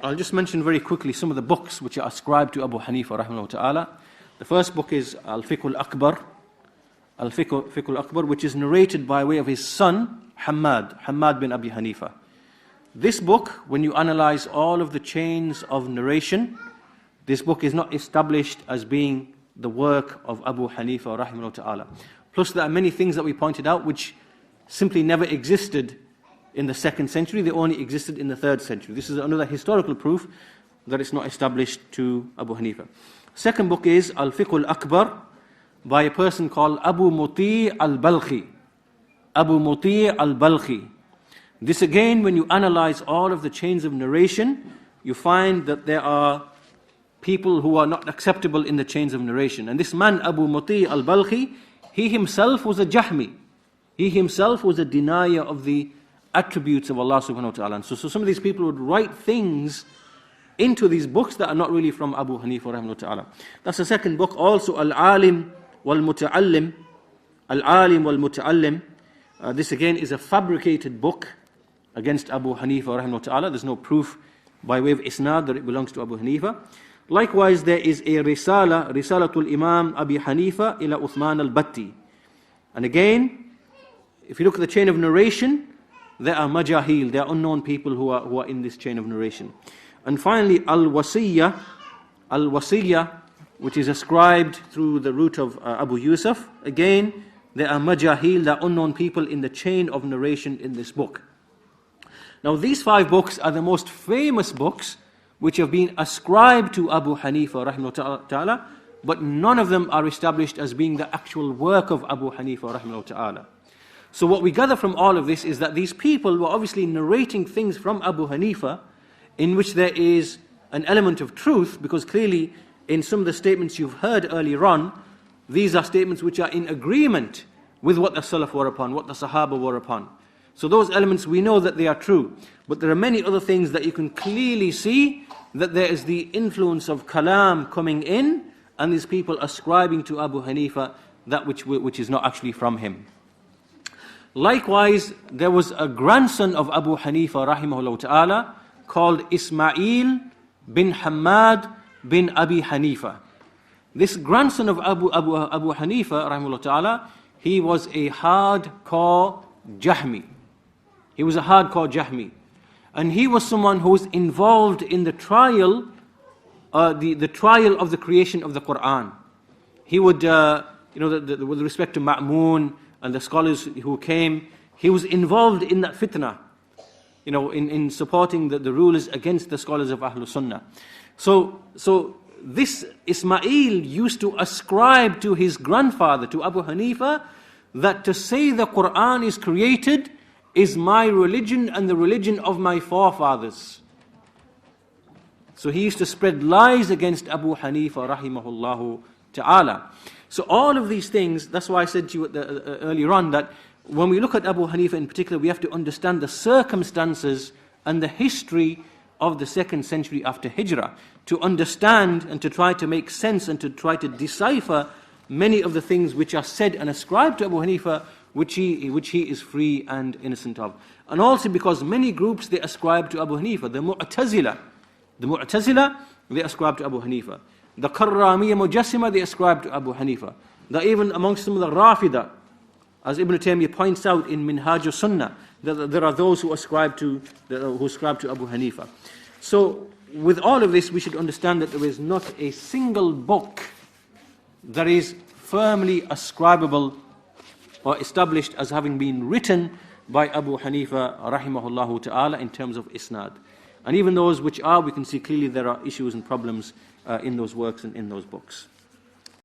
I'll just mention very quickly some of the books which are ascribed to Abu Hanifa rahimahullah ta'ala. The first book is Al-Fiqh al-Akbar, Al-Fiqh al-Akbar, which is narrated by way of his son, Hammad bin Abi Hanifa. This book, when you analyze all of the chains of narration, this book is not established as being the work of Abu Hanifa rahimahullah ta'ala. Plus there are many things that we pointed out which simply never existed in the 2nd century, they only existed in the 3rd century. This is another historical proof that it's not established to Abu Hanifa. Second book is Al-Fiqh al-Akbar by a person called Abu Muti' al-Balkhi. Abu Muti' al-Balkhi. This again, when you analyze all of the chains of narration, you find that there are people who are not acceptable in the chains of narration. And this man, Abu Muti' al-Balkhi, he himself was a Jahmi. He himself was a denier of the attributes of Allah subhanahu wa ta'ala. So some of these people would write things into these books that are not really from Abu Hanifa rahimahullah ta'ala. That's the second book. Also Al-Alim wal-Muta'allim. Al-Alim wal-Muta'allim. This again is a fabricated book against Abu Hanifa rahimahullah ta'ala. There's no proof by way of isnad that it belongs to Abu Hanifa. Likewise, there is a Risalatul Imam Abu Hanifa ila Uthman al-Batti. And again, if you look at the chain of narration, there are majahil, there are unknown people who are in this chain of narration. And finally, Al-Wasiyya, which is ascribed through the root of Abu Yusuf. Again, there are majahil, there are unknown people in the chain of narration in this book. Now these 5 books are the most famous books which have been ascribed to Abu Hanifa rahimahullah ta'ala, but none of them are established as being the actual work of Abu Hanifa rahimahullah ta'ala. So what we gather from all of this is that these people were obviously narrating things from Abu Hanifa in which there is an element of truth, because clearly in some of the statements you've heard earlier on, these are statements which are in agreement with what the Salaf were upon, what the Sahaba were upon. So those elements we know that they are true, but there are many other things that you can clearly see that there is the influence of kalam coming in, and these people ascribing to Abu Hanifa that which is not actually from him. Likewise, there was a grandson of Abu Hanifa rahimahullah ta'ala called Ismail bin Hammad bin Abi Hanifa. This grandson of Abu Hanifa rahimahullah ta'ala, he was a hardcore Jahmi. He was a hardcore Jahmi. And he was someone who was involved in the trial, the trial of the creation of the Qur'an. He would, with respect to Ma'mun and the scholars who came, he was involved in that fitna, in supporting the rulers against the scholars of Ahlul Sunnah. So this Ismail used to ascribe to his grandfather, to Abu Hanifa, that to say the Qur'an is created is my religion and the religion of my forefathers. So he used to spread lies against Abu Hanifa rahimahullahu ta'ala. So all of these things, that's why I said to you earlier on that when we look at Abu Hanifa in particular, we have to understand the circumstances and the history of the 2nd century after Hijrah to understand and to try to make sense and to try to decipher many of the things which are said and ascribed to Abu Hanifa, which he is free and innocent of. And also because many groups, they ascribe to Abu Hanifa. The Mu'tazila, they ascribe to Abu Hanifa. The Karramiyya Mujassima, they ascribe to Abu Hanifa. That even amongst some of the Rafida, as Ibn Taymiyyah points out in Minhaj Sunnah, that there are those who ascribe to Abu Hanifa. So with all of this, we should understand that there is not a single book that is firmly ascribable or established as having been written by Abu Hanifa rahimahullahu ta'ala in terms of isnad. And even those which are, we can see clearly there are issues and problems in those works and in those books.